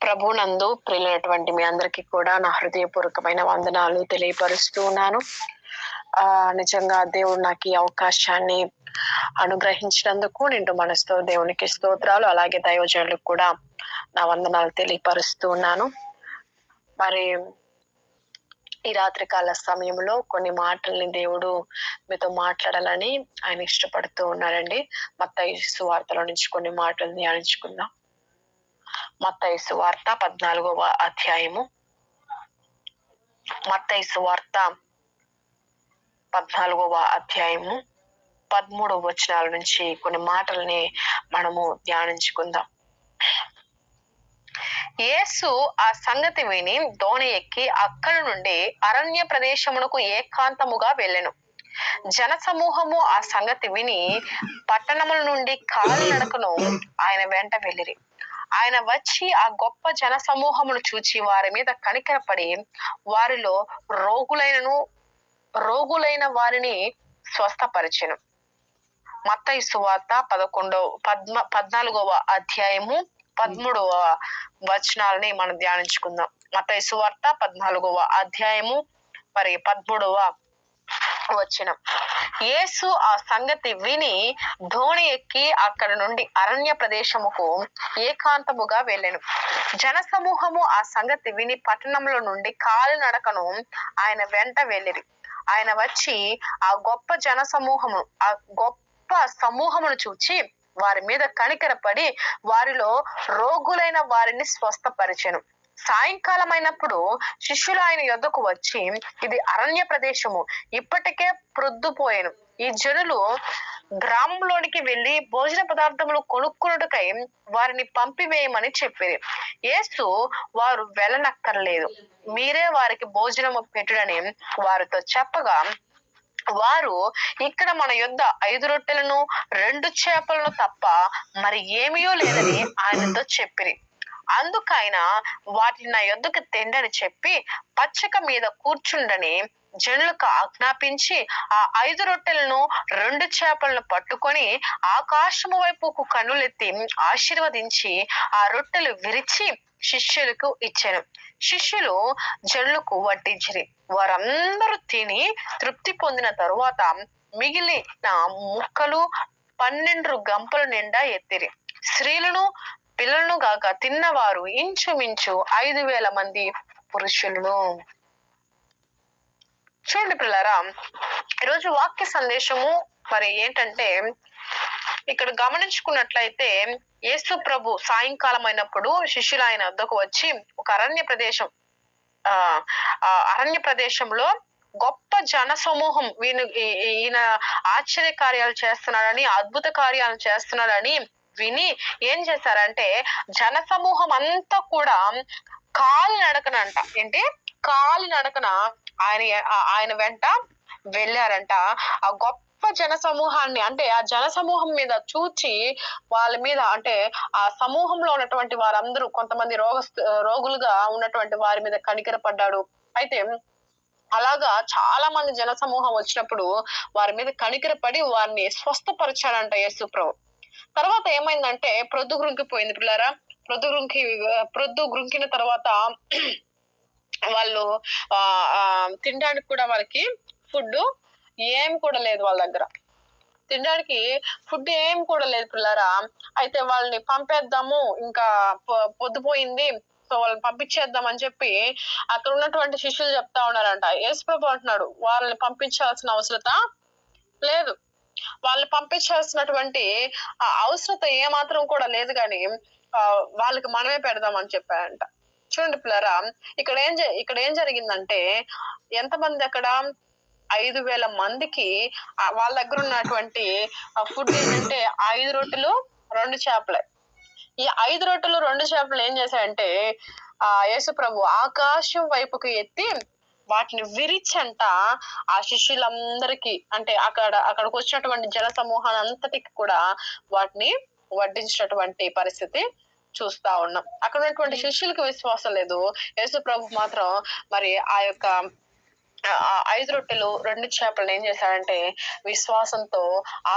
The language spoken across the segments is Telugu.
ప్రభునందు ప్రియులైనటువంటి మీ అందరికీ కూడా నా హృదయపూర్వకమైన వందనాలు తెలియపరుస్తూ ఉన్నాను. నిజంగా దేవుడు నాకు ఈ అవకాశాన్ని అనుగ్రహించినందుకు నిండు మనసుతో దేవునికి స్తోత్రాలు, అలాగే దైవజనులకు కూడా నా వందనాలు తెలియపరుస్తూ ఉన్నాను. మరి ఈ రాత్రికాల సమయంలో కొన్ని మాటల్ని దేవుడు మీతో మాట్లాడాలని ఆయన ఇష్టపడుతూ ఉన్నారండి. మత్తయి సువార్తలో నుంచి కొన్ని మాటలు ధ్యానించుకుందాం. మత్తయి సువార్త 14వ అధ్యాయము. మత్తయి సువార్త 14వ అధ్యాయము 13 వచనాల నుంచి కొన్ని మాటల్ని మనము ధ్యానించుకుందాం. యేసు ఆ సంగతి విని దోణి ఎక్కి అక్కడి నుండి అరణ్య ప్రదేశమునకు ఏకాంతముగా వెళ్ళెను. జన సమూహము ఆ సంగతి విని పట్టణముల నుండి కాలినడకను ఆయన వెంట వెళ్ళిరి. ఆయన వచ్చి ఆ గొప్ప జన సమూహమును చూచి వారి మీద కనికరపడి వారిలో రోగులైన వారిని స్వస్థపరిచెను. మత్తయి సువార్త 14వ అధ్యాయము 13వ వచనాలని మనం ధ్యానించుకుందాం. మత్తయి సువార్త 14వ అధ్యాయము 13వ వచనం. యేసు ఆ సంగతి విని దోణి ఎక్కి అక్కడ నుండి అరణ్య ప్రదేశముకు ఏకాంతముగా వెళ్ళెను. జన సమూహము ఆ సంగతి విని పట్టణంలో నుండి కాలినడకను ఆయన వెంట వెళ్ళిరి. ఆయన వచ్చి ఆ గొప్ప సమూహమును చూచి వారి మీద కనికరపడి వారిలో రోగులైన వారిని స్వస్థపరిచెను. సాయంకాలం అయినప్పుడు శిష్యులు ఆయన యొద్దకు వచ్చి, ఇది అరణ్య ప్రదేశము, ఇప్పటికే ప్రొద్దుపోయెను. ఈ జనులు గ్రామంలోనికి వెళ్లి భోజన పదార్థములు కొనుక్కున్నటకై వారిని పంపివేయమని చెప్పిరి. యేసు, వారు వెళ్ళనక్కర్లేదు, మీరే వారికి భోజనము పెట్టుడని వారితో చెప్పగా, వారు, ఇక్కడ మన యొద్ద 5 రొట్టెలను 2 చేపలను తప్ప మరి ఏమీయూ లేదని ఆయనతో చెప్పిరి. అందుకైన వాటిని నా యొద్దకు తెండని చెప్పి పచ్చిక మీద కూర్చుండని జనులకు ఆజ్ఞాపించి ఆ 5 రొట్టెలను 2 చేపలను పట్టుకొని ఆకాశము వైపుకు కన్నులెత్తి ఆశీర్వదించి ఆ రొట్టెలు విరిచి శిష్యులకు ఇచ్చెను. శిష్యులు జనులకు వడ్డించిరి. వారందరూ తిని తృప్తి పొందిన తరువాత మిగిలిన ముక్కలు 12 గంపల నిండా ఎత్తిరి. స్త్రీలను పిల్లలను గాక తిన్నవారు ఇంచుమించు 5,000 మంది పురుషులను. చూడండి పిల్లరా, ఈరోజు వాక్య సందేశము మరి ఏంటంటే, ఇక్కడ గమనించుకున్నట్లయితే యేసు ప్రభు సాయంకాలం అయినప్పుడు శిష్యులు ఆయన వద్దకు వచ్చి ఒక అరణ్య ప్రదేశంలో గొప్ప జన సమూహం ఈయన ఆశ్చర్య కార్యాలు చేస్తున్నాడని, అద్భుత కార్యాలు చేస్తున్నాడని విని ఏం చేశారంటే, జన సమూహం అంతా కూడా కాలినడకనంట ఆయన వెంట వెళ్ళారంట. ఆ గొప్ప జన సమూహాన్ని, అంటే ఆ జన సమూహం మీద చూచి వాళ్ళ మీద, అంటే ఆ సమూహంలో ఉన్నటువంటి వారందరూ, కొంతమంది రోగులుగా ఉన్నటువంటి వారి మీద కనికరపడ్డాడు. అయితే అలాగా చాలా మంది జన సమూహం వచ్చినప్పుడు వారి మీద కనికరపడి వారిని స్వస్థపరిచాడంట యేసు ప్రభు. తర్వాత ఏమైందంటే, ప్రొద్దు గ్రుంకిపోయింది పిల్లారా. ప్రొద్దు గ్రుంకిన తర్వాత వాళ్ళు తినడానికి కూడా వాళ్ళకి ఫుడ్ ఏం కూడా లేదు, వాళ్ళ దగ్గర తినడానికి ఫుడ్ ఏం కూడా లేదు పిల్లారా. అయితే వాళ్ళని పంపేద్దాము, ఇంకా పొద్దుపోయింది, సో వాళ్ళని పంపించేద్దాం అని చెప్పి అక్కడ ఉన్నటువంటి శిష్యులు చెప్తా ఉన్నారంట. యేసు ప్రభు అంటున్నాడు, వాళ్ళని పంపించాల్సిన అవసరత లేదు, వాళ్ళని పంపించాల్సినటువంటి అవసరత ఏమాత్రం కూడా లేదు, కానీ వాళ్ళకి మనమే పెడదామని చెప్పారంట. చూడండి పిల్లరా, ఇక్కడ ఏం జరిగిందంటే, ఎంతమంది అక్కడ 5,000 మందికి వాళ్ళ దగ్గర ఉన్నటువంటి ఫుడ్ ఏంటంటే 5 రొట్టెలు 2 చేపలే. ఈ 5 రొట్టెలు 2 చేపలు ఏం చేశాయంటే, యేసు ప్రభు ఆకాశం వైపుకు ఎత్తి వాటిని విరిచంట ఆ శిష్యులందరికీ, అంటే అక్కడికి వచ్చినటువంటి జన సమూహాన్ని అంతటికి కూడా వాటిని వడ్డించినటువంటి పరిస్థితి చూస్తా ఉన్నాం. అక్కడ ఉన్నటువంటి శిష్యులకు విశ్వాసం లేదు. యేసు ప్రభు మాత్రం మరి ఆ యొక్క 5 రొట్టెలు 2 చేపలను ఏం చేశాడంటే విశ్వాసంతో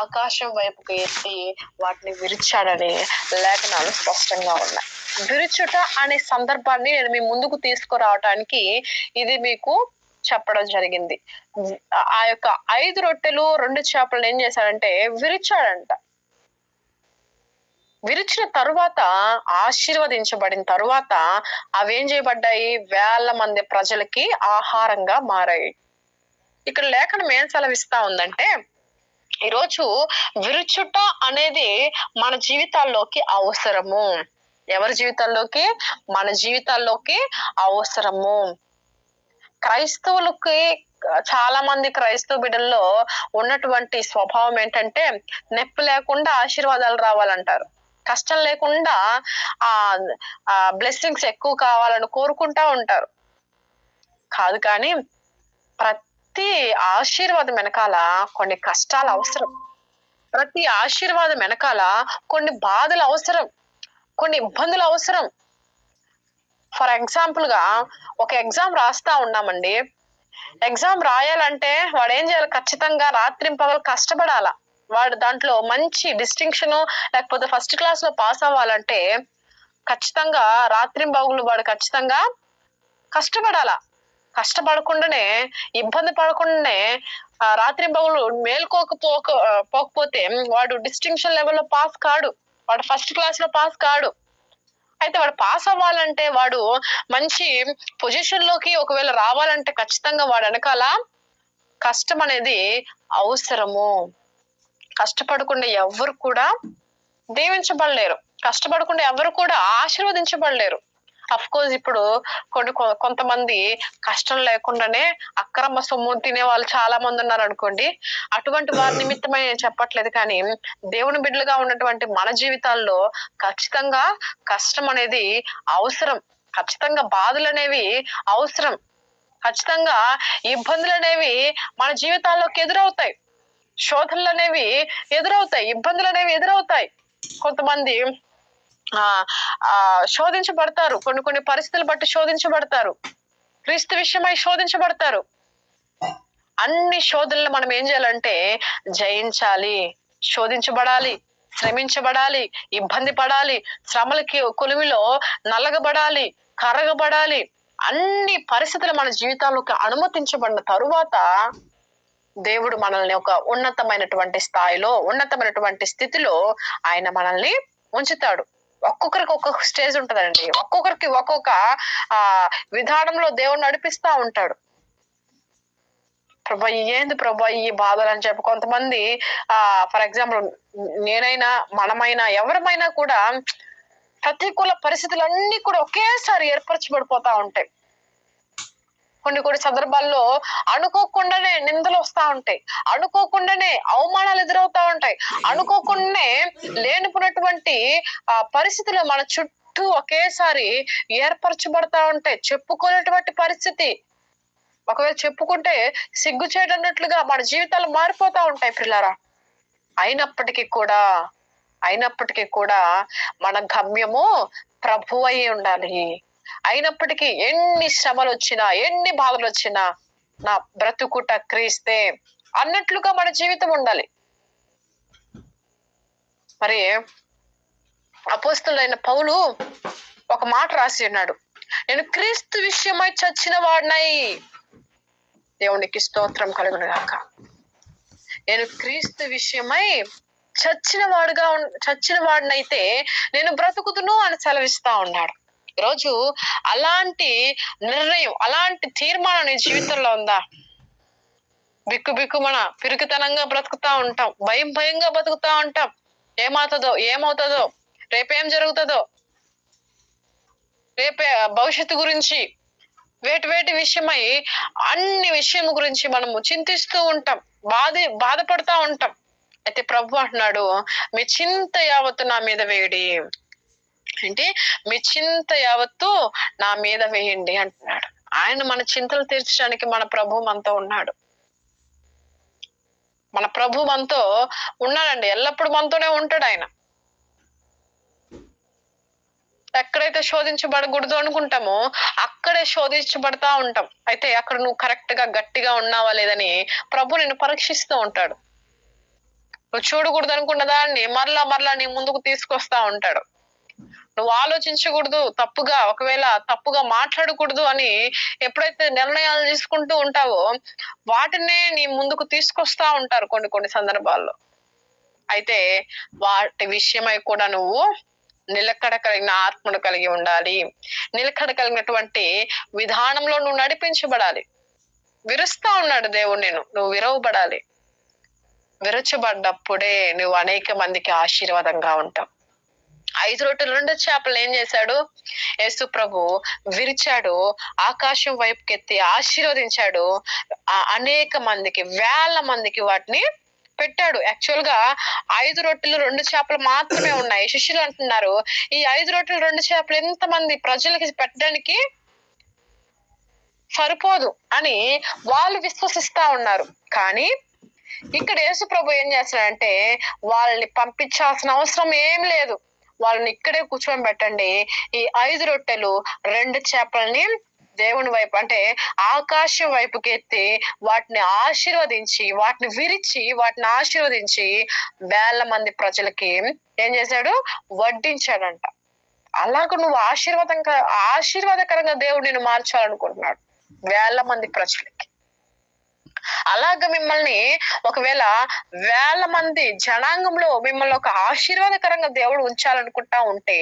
ఆకాశం వైపుకు ఎత్తి వాటిని విరిచాడని లేఖనాలు స్పష్టంగా ఉన్నాయి. విరుచుట అనే సందర్భాన్ని నేను మీ ముందుకు తీసుకురావటానికి ఇది మీకు చెప్పడం జరిగింది. ఆ యొక్క 5 రొట్టెలు 2 చేపలను ఏం చేశాడంటే విరిచాడంట. విరిచిన తరువాత, ఆశీర్వదించబడిన తరువాత అవేం చేయబడ్డాయి? వేల మంది ప్రజలకి ఆహారంగా మారాయి. ఇక్కడ లేఖనం ఏం సెలవిస్తా ఉందంటే, ఈరోజు విరుచుట అనేది మన జీవితాల్లోకి అవసరము. ఎవరి జీవితాల్లోకి? మన జీవితాల్లోకి అవసరము. క్రైస్తవులకి, చాలా మంది క్రైస్తవ బిడ్డల్లో ఉన్నటువంటి స్వభావం ఏంటంటే, నొప్పి లేకుండా ఆశీర్వాదాలు రావాలంటారు, కష్టం లేకుండా బ్లెస్సింగ్స్ ఎక్కువ కావాలని కోరుకుంటా ఉంటారు. కాదు, కానీ ప్రతి ఆశీర్వాదం వెనకాల కొన్ని కష్టాలు అవసరం. ప్రతి ఆశీర్వాదం వెనకాల కొన్ని బాధలు అవసరం, కొన్ని ఇబ్బందులు అవసరం. ఫర్ ఎగ్జాంపుల్ గా ఒక ఎగ్జామ్ రాస్తా ఉన్నామండి. ఎగ్జామ్ రాయాలంటే వాడు ఏం చేయాలి? ఖచ్చితంగా రాత్రింపగలు కష్టపడాలా. వాడు దాంట్లో మంచి డిస్టింక్షన్ లేకపోతే ఫస్ట్ క్లాస్ లో పాస్ అవ్వాలంటే ఖచ్చితంగా రాత్రింపగలు వాడు ఖచ్చితంగా కష్టపడాలా. కష్టపడకుండానే, ఇబ్బంది పడకుండానే రాత్రింపగలు పోకపోతే వాడు డిస్టింక్షన్ లెవెల్లో పాస్ కాడు, వాడు ఫస్ట్ క్లాస్ లో పాస్ కాడు. అయితే వాడు పాస్ అవ్వాలంటే, వాడు మంచి పొజిషన్ లోకి ఒకవేళ రావాలంటే ఖచ్చితంగా వాడు వెనకాల కష్టం అనేది అవసరము. కష్టపడకుండా ఎవరు కూడా దీవించబడలేరు, కష్టపడకుండా ఎవరు కూడా ఆశీర్వదించబడలేరు. అఫ్ కోర్స్ ఇప్పుడు కొంతమంది కష్టం లేకుండానే అక్రమ సొమ్ము తినే వాళ్ళు చాలా మంది ఉన్నారు అనుకోండి. అటువంటి వారి నిమిత్తమై నేను చెప్పట్లేదు, కానీ దేవుని బిడ్డలుగా ఉన్నటువంటి మన జీవితాల్లో ఖచ్చితంగా కష్టం అనేది అవసరం, ఖచ్చితంగా బాధలు అనేవి అవసరం, ఖచ్చితంగా ఇబ్బందులు అనేవి మన జీవితాల్లోకి ఎదురవుతాయి, శోధనలు అనేవి ఎదురవుతాయి, ఇబ్బందులు అనేవి ఎదురవుతాయి. కొంతమంది శోధించబడతారు, కొన్ని పరిస్థితులు బట్టి శోధించబడతారు, క్రీస్తు విషయమై శోధించబడతారు. అన్ని శోధనలు మనం ఏం చేయాలంటే జయించాలి, శోధించబడాలి, శ్రమించబడాలి, ఇబ్బంది పడాలి, శ్రమలకి కొలిమిలో నలగబడాలి, కరగబడాలి. అన్ని పరిస్థితులు మన జీవితాల్లోకి అనుమతించబడిన తరువాత దేవుడు మనల్ని ఒక ఉన్నతమైనటువంటి స్థాయిలో, ఉన్నతమైనటువంటి స్థితిలో ఆయన మనల్ని ఉంచుతాడు. ఒక్కొక్కరికి ఒక్కొక్క స్టేజ్ ఉంటదండి, ఒక్కొక్కరికి ఒక్కొక్క విధానంలో దేవుడు నడిపిస్తా ఉంటాడు. ప్రభా ఏంది ప్రభా ఈ బాధలు అని చెప్పి కొంతమంది ఫర్ ఎగ్జాంపుల్ నేనైనా మనమైనా ఎవరమైనా కూడా ప్రతికూల పరిస్థితులన్నీ కూడా ఒకేసారి ఏర్పరచబడిపోతా ఉంటాయి. కొన్ని సందర్భాల్లో అనుకోకుండానే నిందలు వస్తా ఉంటాయి, అనుకోకుండానే అవమానాలు ఎదురవుతా ఉంటాయి, అనుకోకుండానే లేనిపోయినటువంటి పరిస్థితులు మన చుట్టూ ఒకేసారి ఏర్పరచబడతా ఉంటాయి. చెప్పుకోలేటువంటి పరిస్థితి, ఒకవేళ చెప్పుకుంటే సిగ్గు చేయడన్నట్లుగా మన జీవితాలు మారిపోతా ఉంటాయి పిల్లరా. అయినప్పటికీ కూడా మన గమ్యము ప్రభు అయి ఉండాలి. అయినప్పటికీ ఎన్ని శ్రమలు వచ్చినా, ఎన్ని బాధలు వచ్చినా నా బ్రతుకుట క్రీస్తే అన్నట్లుగా మన జీవితం ఉండాలి. మరి అపోస్తలుడైన పౌలు ఒక మాట రాసి ఉన్నాడు, నేను క్రీస్తు విషయమై చచ్చిన వాడినై. దేవునికి స్తోత్రం కలుగును గాక. నేను క్రీస్తు విషయమై చచ్చిన వాడినైతే నేను బ్రతుకుతును అని సెలవిస్తా ఉన్నాడు. ఈరోజు అలాంటి నిర్ణయం, అలాంటి తీర్మానం నీ జీవితంలో ఉందా? బిక్కుబిక్కుమన పిరికితనంగా బ్రతుకుతా ఉంటాం, భయంగా బతుకుతా ఉంటాం. ఏమవుతుందో, రేపేం జరుగుతుందో, రేపే భవిష్యత్తు గురించి, వేటి విషయమై అన్ని విషయం గురించి మనము చింతిస్తూ ఉంటాం, బాధపడుతూ ఉంటాం. అయితే ప్రభు అంటున్నాడు, మీ చింత యావత్తు నా మీద వేయండి. అంటే మీ చింత యావత్తు నా మీద వేయండి అంటున్నాడు. ఆయన మన చింతలు తీర్చడానికి మన ప్రభు మనతో ఉన్నాడు. మన ప్రభు మనతో ఉన్నాడండి, ఎల్లప్పుడూ మనతోనే ఉంటాడు ఆయన. ఎక్కడైతే శోధించబడకూడదు అనుకుంటామో అక్కడే శోధించబడతా ఉంటాం. అయితే అక్కడ నువ్వు కరెక్ట్ గా గట్టిగా ఉన్నావా లేదని ప్రభు నిన్ను పరీక్షిస్తూ ఉంటాడు. నువ్వు చూడకూడదు అనుకున్న దాన్ని మరలా నీ ముందుకు తీసుకొస్తా ఉంటాడు. నువ్వు ఆలోచించకూడదు తప్పుగా, ఒకవేళ తప్పుగా మాట్లాడకూడదు అని ఎప్పుడైతే నిర్ణయాలు తీసుకుంటూ ఉంటావో వాటినే నీ ముందుకు తీసుకొస్తా ఉంటారు కొన్ని కొన్ని సందర్భాల్లో. అయితే వాటి విషయమై కూడా నువ్వు నిలకడ కలిగిన ఆత్మను కలిగి ఉండాలి. నిలకడ కలిగినటువంటి విధానంలో నువ్వు నడిపించబడాలి. విరుస్తా ఉన్నాడు దేవుడు నువ్వు విరవబడాలి. విరచబడ్డప్పుడే నువ్వు అనేక మందికి ఆశీర్వాదంగా ఉంటావు. 5 రొట్టెలు 2 చేపలు ఏం చేశాడు? యేసు ప్రభు విరిచాడు, ఆకాశం వైపుకెత్తి ఆశీర్వదించాడు. అనేక మందికి, వేల మందికి వాటిని పెట్టాడు. యాక్చువల్ గా 5 రొట్టెలు 2 చేపలు మాత్రమే ఉన్నాయి. శిష్యులు అంటున్నారు, ఈ 5 రొట్టెలు 2 చేపలు ఎంతమంది ప్రజలకి పెట్టడానికి సరిపోదు అని వాళ్ళు విశ్వసిస్తా ఉన్నారు. కానీ ఇక్కడ యేసు ప్రభు ఏం చేస్తాడంటే వాళ్ళని పంపించాల్సిన అవసరం ఏం లేదు. వాళ్ళని ఇక్కడే కూర్చొని పెట్టండి. ఈ 5 రొట్టెలు 2 చేపల్ని దేవుని వైపు అంటే ఆకాశం వైపుకి ఎత్తి వాటిని ఆశీర్వదించి, వాటిని విరిచి, వాటిని ఆశీర్వదించి వేల మంది ప్రజలకి ఏం చేశాడు? వడ్డించాడంట. అలాగ నువ్వు ఆశీర్వాదకరంగా దేవుడు నిన్ను మార్చాలనుకుంటున్నాడు వేల మంది ప్రజలకి. అలాగ మిమ్మల్ని ఒకవేళ వేల మంది జనాంగంలో మిమ్మల్ని ఒక ఆశీర్వాదకరంగా దేవుడు ఉంచాలనుకుంటా ఉంటే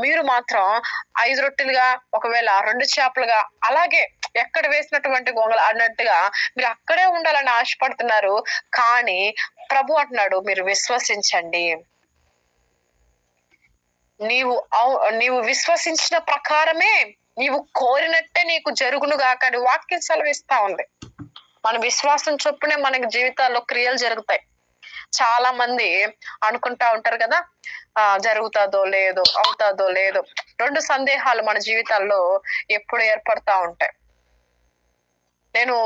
మీరు మాత్రం 5 రొట్టెలుగా, ఒకవేళ 2 చేపలుగా, అలాగే ఎక్కడ వేసినటువంటి గొంగళ అన్నట్టుగా మీరు అక్కడే ఉండాలని ఆశపడుతున్నారు. కానీ ప్రభు అంటున్నాడు, మీరు విశ్వసించండి. నీవు విశ్వసించిన ప్రకారమే నీవు కోరినట్టే నీకు జరుగును గాక అని వాక్యం సెలవిస్తా ఉంది. మన విశ్వాసం చొప్పునే మనకి జీవితాల్లో క్రియలు జరుగుతాయి. చాలా మంది అనుకుంటా ఉంటారు కదా, జరుగుతాదో లేదో, అవుతాదో లేదో. 2 సందేహాలు మన జీవితాల్లో ఎప్పుడు ఏర్పడతా ఉంటాయి. నేను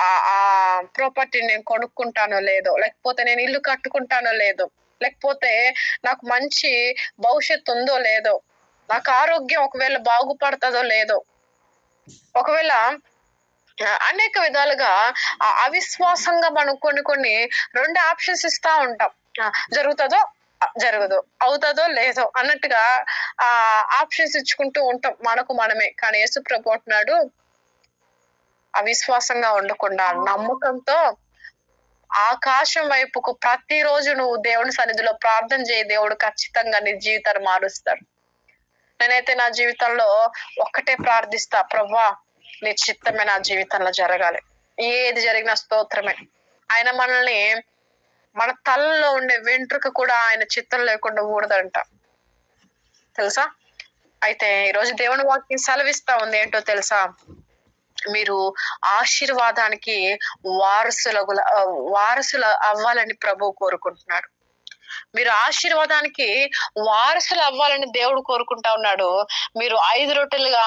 ఆ ప్రాపర్టీ నేను కొనుక్కుంటానో లేదో, లేకపోతే నేను ఇల్లు కట్టుకుంటానో లేదో, లేకపోతే నాకు మంచి భవిష్యత్తు ఉందో లేదో, నాకు ఆరోగ్యం ఒకవేళ బాగుపడుతుందో లేదో, ఒకవేళ అనేక విధాలుగా అవిశ్వాసంగా మనం కొన్ని 2 ఆప్షన్స్ ఇస్తా ఉంటాం. జరుగుతుందో జరగదు, అవుతుందో లేదో అన్నట్టుగా ఆప్షన్స్ ఇచ్చుకుంటూ ఉంటాం మనకు మనమే. కానీ యేసు ప్రభు అంటున్నాడు, అవిశ్వాసంగా ఉండకుండా నమ్మకంతో ఆకాశం వైపుకు ప్రతిరోజు నువ్వు దేవుని సన్నిధిలో ప్రార్థన చేయి. దేవుడు ఖచ్చితంగా నీ జీవితాన్ని మారుస్తాడు. నేనైతే నా జీవితంలో ఒక్కటే ప్రార్థిస్తా, ప్రభువా నీ చిత్తమే నా జీవితంలో జరగాలి. ఏది జరిగినా స్తోత్రమే. ఆయన మనల్ని, మన తలలో ఉండే వెంట్రుక కూడా ఆయన చిత్తం లేకుండా ఊడదంట, తెలుసా? అయితే ఈరోజు దేవుని వాక్యం సెలవిస్తా ఉంది ఏంటో తెలుసా? మీరు ఆశీర్వాదానికి వారసులు అవ్వాలని ప్రభు కోరుకుంటున్నాడు. మీరు ఆశీర్వాదానికి వారసులు అవ్వాలని దేవుడు కోరుకుంటా ఉన్నాడు. మీరు 5 రొట్టెలుగా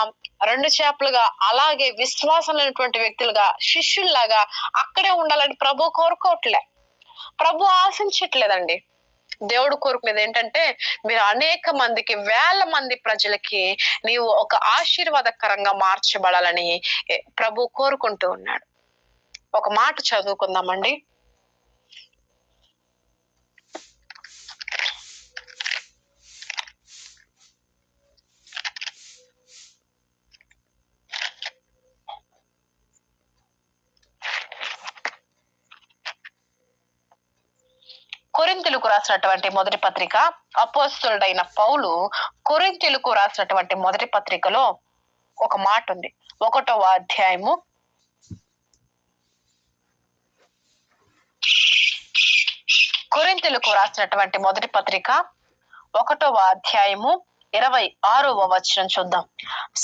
2 చేపలుగా, అలాగే విశ్వాసం లేనటువంటి వ్యక్తులుగా, శిష్యుల్లాగా అక్కడే ఉండాలని ప్రభు కోరుకోవట్లే, ప్రభు ఆశించట్లేదండి. దేవుడు కోరుకునేది ఏంటంటే మీరు అనేక మందికి, వేల మంది ప్రజలకి నీవు ఒక ఆశీర్వాదకరంగా మార్చబడాలని ప్రభు కోరుకుంటూ ఉన్నాడు. ఒక మాట చదువుకుందామండి. కొరింథీయులకు రాసినటువంటి మొదటి పత్రిక, అపోస్తలుడైన పౌలు కొరింథీయులకు రాసినటువంటి మొదటి పత్రికలో ఒక మాట ఉంది. 1వ అధ్యాయము 26వ వచనం చూద్దాం.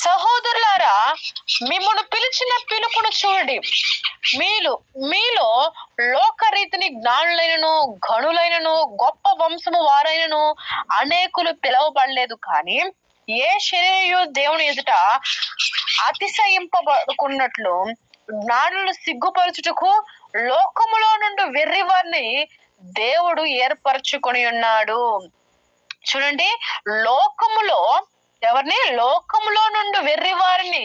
సహోదరులారా, మిమ్మును పిలిచిన పిలుపును చూడండి. మీలో లోకరీతిని జ్ఞానులైనను, ఘనులైనను, గొప్ప వంశము వారైనను అనేకులు పిలవబడలేదు. కానీ ఏ శరీరయు దేవుని ఎదుట అతిశయింపబడుకున్నట్లు జ్ఞానులను సిగ్గుపరచుటకు లోకములో నుండి వెర్రివారిని దేవుడు ఏర్పరచుకొని ఉన్నాడు. చూడండి, లోకములో నుండి వెర్రివారిని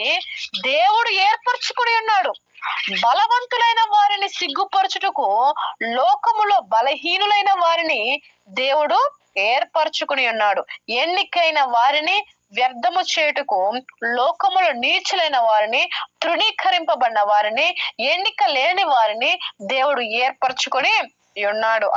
దేవుడు ఏర్పరచుకొని ఉన్నాడు. బలవంతులైన వారిని సిగ్గుపరచుటకు లోకములో బలహీనులైన వారిని దేవుడు ఏర్పరచుకుని ఉన్నాడు. ఎన్నికైన వారిని వ్యర్థము చేయుటకు లోకములో నీచులైన వారిని, తృణీకరింపబడిన వారిని, ఎన్నిక లేని వారిని దేవుడు ఏర్పరచుకొని ఉన్నాడు.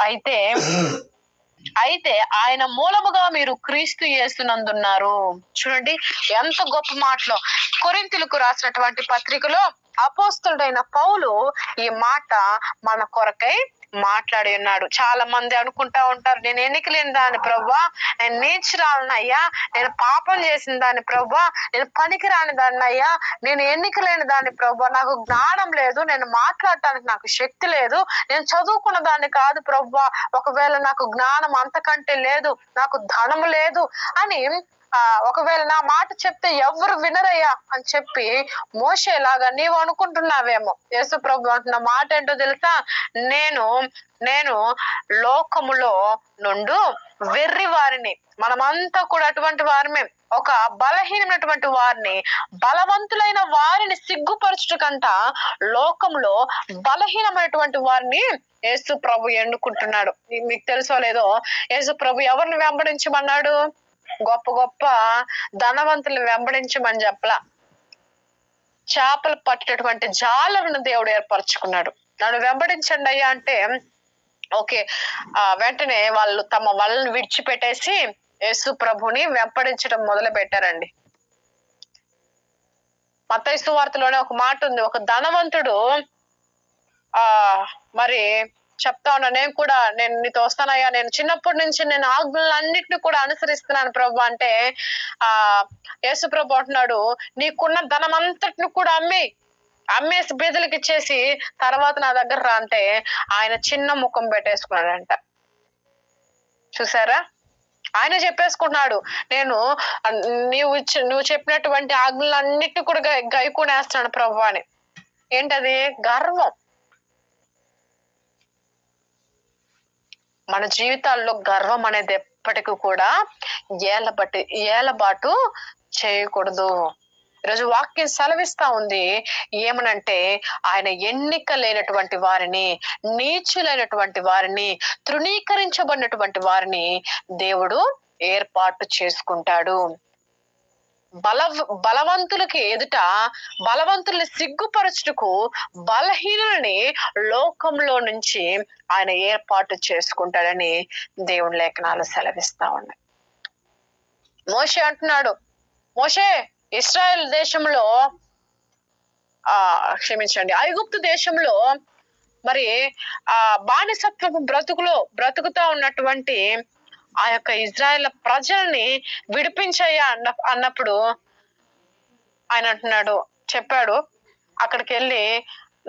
అయితే ఆయన మూలముగా మీరు క్రీస్తు యేసునందున్నారు. చూడండి ఎంత గొప్ప మాటలో. కొరింథీయులకు రాసినటువంటి పత్రికలో అపోస్తలుడైన పౌలు ఈ మాట మన కొరకై మాట్లాడి ఉన్నాడు. చాలా మంది అనుకుంటా ఉంటారు, నేను ఎన్నిక లేని దాన్ని ప్రభువా, నేను నీచురాలనయ్యా, నేను పాపం చేసిన దాన్ని ప్రభువా, నేను పనికి రాని దాన్ని అయ్యా, నేను ఎన్నిక లేని దాన్ని ప్రభువా, నాకు జ్ఞానం లేదు, నేను మాట్లాడటానికి నాకు శక్తి లేదు, నేను చదువుకున్న దాన్ని కాదు ప్రభువా, ఒకవేళ నాకు జ్ఞానం అంతకంటే లేదు, నాకు ధనము లేదు అని ఒకవేళ నా మాట చెప్తే ఎవరు వినరయ్యా అని చెప్పి మోషేలాగా నీవు అనుకుంటున్నావేమో. యేసు ప్రభు అంటున్న మాట ఏంటో తెలుసా? నేను లోకములో నుండు వెర్రి వారిని, మనమంతా కూడా అటువంటి వారమే, ఒక బలహీనమైనటువంటి వారిని, బలవంతులైన వారిని సిగ్గుపరచుటకంట లోకంలో బలహీనమైనటువంటి వారిని యేసు ప్రభు ఎన్నుకుంటున్నాడు. మీకు తెలుసో లేదో, యేసు ప్రభు ఎవరిని వెంబడించమన్నాడు? గొప్ప గొప్ప ధనవంతులు వెంబడించమని చెప్పలా. చేపలు పట్టేటువంటి జాలరును దేవుడు ఏర్పరచుకున్నాడు. నన్ను వెంబడించండి అయ్యా అంటే ఓకే, వెంటనే వాళ్ళు తమ వలను విడిచిపెట్టేసి యేసు ప్రభుని వెంబడించడం మొదలు పెట్టారండి. మత్తయి సువార్తలోనే ఒక మాట ఉంది, ఒక ధనవంతుడు మరి చెప్తా ఉన్నా, నేను నీతో వస్తానయ్యా, నేను చిన్నప్పటి నుంచి నేను ఆజ్ఞలన్నిటిని కూడా అనుసరిస్తున్నాను ప్రభు అంటే యేసు ప్రభు అంటున్నాడు, నీకున్న ధనం అంతటిని కూడా అమ్మేసి బీదలకి ఇచ్చేసి తర్వాత నా దగ్గర రా అంటే ఆయన చిన్న ముఖం పెట్టేసుకున్నాడంట. చూసారా? ఆయన చెప్పేసుకుంటున్నాడు, నువ్వు చెప్పినటువంటి ఆజ్ఞలన్నిటిని కూడా గైకొనేస్తున్నాడు ప్రభు అని. ఏంటది? గర్వం. మన జీవితాల్లో గర్వం అనేది ఎప్పటికీ కూడా ఏలబాటు చేయకూడదు. ఈరోజు వాక్యం సెలవిస్తా ఉంది ఏమనంటే, ఆయన ఎన్నిక లేనటువంటి వారిని, నీచులైనటువంటి వారిని, తృణీకరించబడినటువంటి వారిని దేవుడు ఏర్పాటు చేసుకుంటాడు. బలవంతులకి ఎదుట బలవంతుల్ని సిగ్గుపరచుటకు బలహీనులని లోకంలో నుంచి ఆయన ఏర్పాటు చేసుకుంటాడని దేవుని లేఖనాలు సెలవిస్తా ఉన్నాయి. మోషే అంటున్నాడు, మోషే ఇశ్రాయేల్ దేశంలో ఐగుప్తు దేశంలో మరి బానిసత్వపు బ్రతుకుతా ఉన్నటువంటి ఆ యొక్క ఇజ్రాయేల్ ప్రజల్ని విడిపించయ్యా అన్నప్పుడు ఆయన అంటున్నాడు, చెప్పాడు, అక్కడికి వెళ్ళి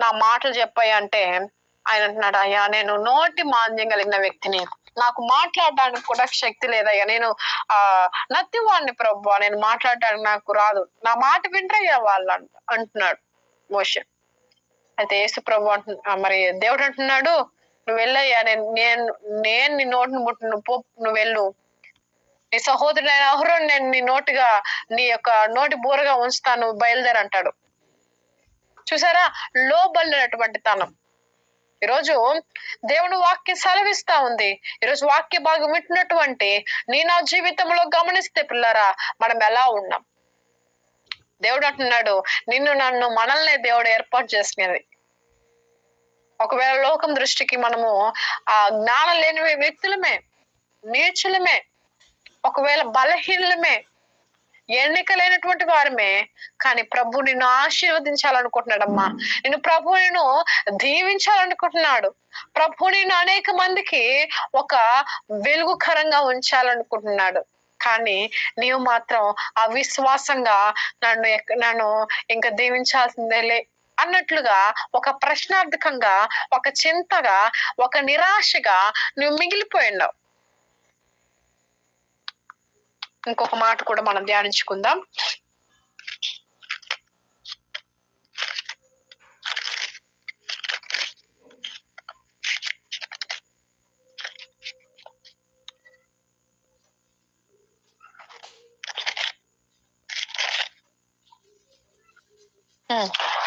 నా మాటలు చెప్పాయి అంటే ఆయన అంటున్నాడు, అయ్యా నేను నోటి మాంద్యం కలిగిన వ్యక్తిని, నాకు మాట్లాడడానికి కూడా శక్తి లేదయ్యా, నేను నత్తివాడిని ప్రభు, నేను మాట్లాడడానికి నాకు రాదు, నా మాట వింటయ్యా వాళ్ళు అంటున్నాడు మోషే. అయితే యేసు ప్రభు మరి దేవుడు అంటున్నాడు, నువ్వు వెళ్ళయ్యా, నేను నీ నోటిని ముట్టు, నువ్వు వెళ్ళు, నీ సహోదరుడైన అహరోను నేను నీ యొక్క నోటి బూరగా ఉంచుతాను, బయలుదేరి అంటాడు. చూసారా? లోబలినటువంటి తనం. ఈరోజు దేవుని వాక్యం సెలవిస్తా ఉంది. ఈరోజు వాక్య భాగం వింటున్నటువంటి నా జీవితంలో గమనిస్తే పిల్లరా, మనం ఎలా ఉన్నాం? దేవుడు అంటున్నాడు, నన్ను మనల్ని దేవుడు ఏర్పాటు చేసుకునేది. ఒకవేళ లోకం దృష్టికి మనము జ్ఞానం లేని వ్యక్తులమే, నీచులమే, ఒకవేళ బలహీనలమే, ఎన్నిక లేనటువంటి వారమే, కానీ ప్రభు నిన్ను ఆశీర్వదించాలనుకుంటున్నాడమ్మా. ప్రభు నిన్ను దీవించాలనుకుంటున్నాడు. ప్రభు నిన్ను అనేక మందికి ఒక వెలుగుకరంగా ఉంచాలనుకుంటున్నాడు. కానీ నీవు మాత్రం అవిశ్వాసంగా నన్ను ఇంకా దీవించాల్సిందేలే అన్నట్లుగా, ఒక ప్రశ్నార్థకంగా, ఒక చింతగా, ఒక నిరాశగా నువ్వు మిగిలిపోయినావు. ఇంకొక మాట కూడా మనం ధ్యానించుకుందాం.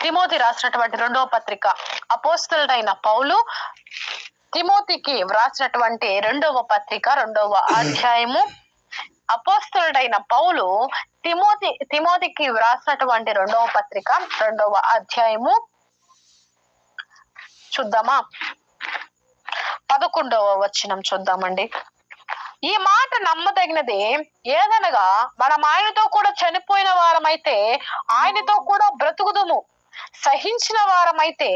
తిమోతి రాసినటువంటి 2వ పత్రిక, అపోస్తలుడైన పౌలు తిమోతికి వ్రాసినటువంటి 2వ పత్రిక 2వ అధ్యాయము అపోస్తలుడైన పౌలు తిమోతికి వ్రాసినటువంటి 2వ పత్రిక 2వ అధ్యాయము చూద్దామా? 11వ వచనం చూద్దామండి. ఈ మాట నమ్మదగినది, ఏదనగా మనం ఆయనతో కూడా చనిపోయిన వారమైతే ఆయనతో కూడా బ్రతుకుదుము, సహించిన వారమైతే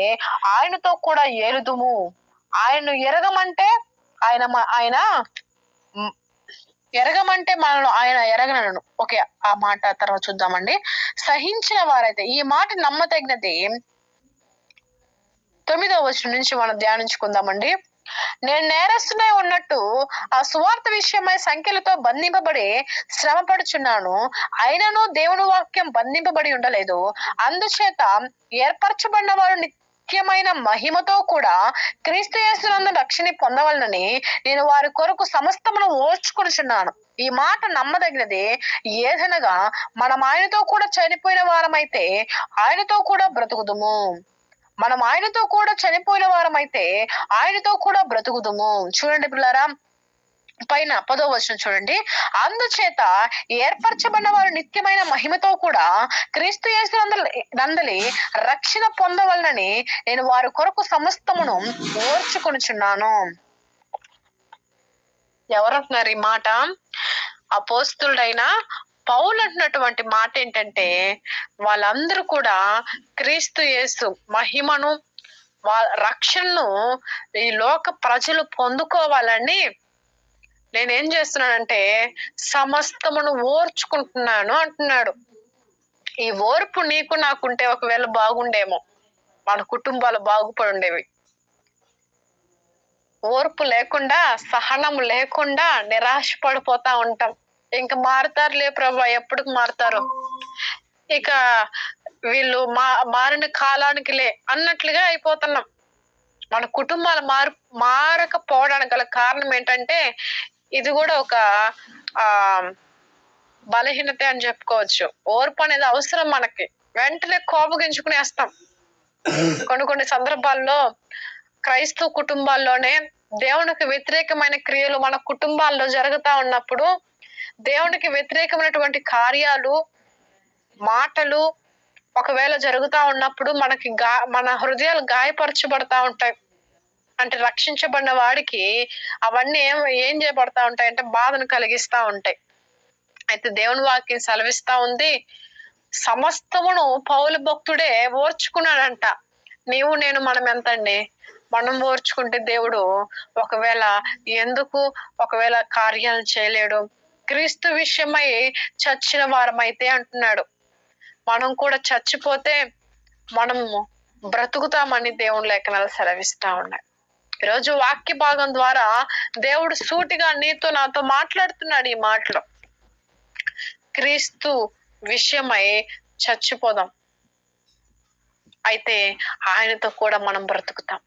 ఆయనతో కూడా ఏలుదుము. ఆయన్ను ఎరగమంటే ఆయన ఎరగమంటే మనల్ని ఆయన ఎరగనను. ఓకే, ఆ మాట తర్వాత చూద్దామండి. సహించిన వారైతే, ఈ మాట నమ్మదగినది 9వ వచనం నుంచి మనం ధ్యానించుకుందామండి. నేను నేరస్తునై ఉన్నట్టు ఆ సువార్త విషయమై సంఖ్యలతో బంధింపబడి శ్రమపడుచున్నాను, అయినను దేవుని వాక్యం బంధింపబడి ఉండలేదు. అందుచేత ఏర్పరచబడిన వారు నిత్యమైన మహిమతో కూడా క్రీస్తు యేసునందు రక్షణ పొందవలనని నేను వారి కొరకు సమస్తమును ఓర్చుకొనుచున్నాను. ఈ మాట నమ్మదగినది, ఏదనగా మనం ఆయనతో కూడా చనిపోయిన వారమైతే ఆయనతో కూడా బ్రతుకుదుము, మనం ఆయనతో కూడా చనిపోయిన వారమైతే ఆయనతో కూడా బ్రతుకుదుము. చూడండి పిల్లారా, పైన 10వ వచనం చూడండి. అందుచేత ఏర్పరచబడిన వారు నిత్యమైన మహిమతో కూడా క్రీస్తు యేసు నందలి రక్షణ పొందవలనని నేను వారి కొరకు సమస్తమును ఓర్చుకొనుచున్నాను. ఎవరంటున్నారు ఈ మాట? అపోస్తలుడైన పౌలు అంటున్నటువంటి మాట ఏంటంటే, వాళ్ళందరూ కూడా క్రీస్తు యేసు మహిమను రక్షణను ఈ లోక ప్రజలు పొందుకోవాలని నేనేం చేస్తున్నానంటే సమస్తమును ఓర్చుకుంటున్నాను అంటున్నాడు. ఈ ఓర్పు నీకు నాకుంటే ఒకవేళ బాగుండేమో, మన కుటుంబాలు బాగుపడి ఉండేవి. ఓర్పు లేకుండా, సహనం లేకుండా నిరాశ పడిపోతా ఉంటాం. ఇంకా మారుతారులే ప్రభా, ఎప్పటికి మారుతారు, ఇక వీళ్ళు మారిన కాలానికి లే అన్నట్లుగా అయిపోతున్నాం. మన కుటుంబాలు మారకపోవడానికి గల కారణం ఏంటంటే ఇది కూడా ఒక బలహీనత అని చెప్పుకోవచ్చు. ఓర్పు అనేది అవసరం మనకి. వెంటనే కోపగించుకునేస్తాం. కొన్ని సందర్భాల్లో క్రైస్తవ కుటుంబాల్లోనే దేవునికి వ్యతిరేకమైన క్రియలు మన కుటుంబాల్లో జరుగుతా ఉన్నప్పుడు, దేవునికి వ్యతిరేకమైనటువంటి కార్యాలు, మాటలు ఒకవేళ జరుగుతా ఉన్నప్పుడు మన హృదయాలు గాయపరచబడతా ఉంటాయి. అంటే రక్షించబడిన వాడికి అవన్నీ ఏం చేయబడతా ఉంటాయి అంటే బాధను కలిగిస్తా ఉంటాయి. అయితే దేవుని వాక్యం సెలవిస్తా ఉంది, సమస్తమును పౌలు భక్తుడే ఓర్చుకున్నాడంట. నీవు నేను మనం ఎంతండి? మనం ఓర్చుకుంటే దేవుడు ఒకవేళ కార్యాలు చేయలేడు. క్రీస్తు విషయమై చచ్చిన వారమైతే అంటున్నాడు, మనం కూడా చచ్చిపోతే మనం బ్రతుకుతామని దేవుని లేఖనాలు సెలవిస్తా ఉన్నాయి. ఈరోజు వాక్య భాగం ద్వారా దేవుడు సూటిగా నీతో నాతో మాట్లాడుతున్నాడు. ఈ మాటలో క్రీస్తు విషయమై చచ్చిపోదాం, అయితే ఆయనతో కూడా మనం బ్రతుకుతాం.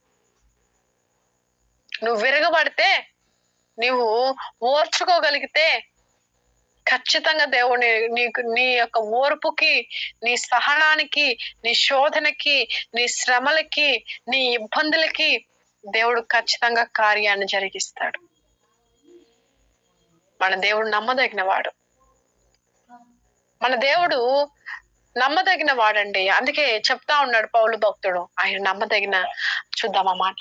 నువ్వు విరగబడితే, నువ్వు ఓర్చుకోగలిగితే ఖచ్చితంగా దేవుని నీ యొక్క ఓర్పుకి, నీ సహనానికి, నీ శోధనకి, నీ శ్రమలకి, నీ ఇబ్బందులకి దేవుడు ఖచ్చితంగా కార్యాన్ని జరిగిస్తాడు. మన దేవుడు నమ్మదగిన వాడు. మన దేవుడు నమ్మదగిన వాడండి. అందుకే చెప్తా ఉన్నాడు పౌలు భక్తుడు, ఆయన నమ్మదగిన. చూద్దాం ఆ మాట.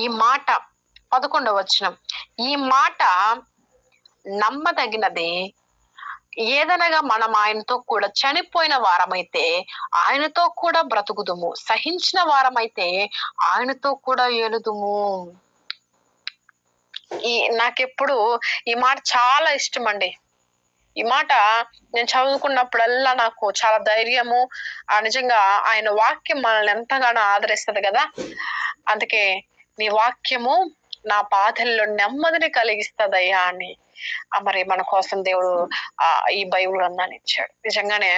ఈ మాట 11వ వచనం, ఈ మాట నమ్మదగినది, ఏదనగా మనం ఆయనతో కూడా చనిపోయిన వారమైతే ఆయనతో కూడా బ్రతుకుదుము, సహించిన వారమైతే ఆయనతో కూడా ఏలుదుము. నాకెప్పుడు ఈ మాట చాలా ఇష్టం అండి. ఈ మాట నేను చదువుకున్నప్పుడల్లా నాకు చాలా ధైర్యము, నిజంగా ఆయన వాక్యం మనల్ని ఎంతగానో ఆదరిస్తుంది కదా. అందుకే నీ వాక్యము నా బాధల్లో నెమ్మదిని కలిగిస్తుందయ్యా అని మరి మన కోసం దేవుడు ఈ బైబిల్ గ్రంథాన్ని ఇచ్చాడు. నిజంగానే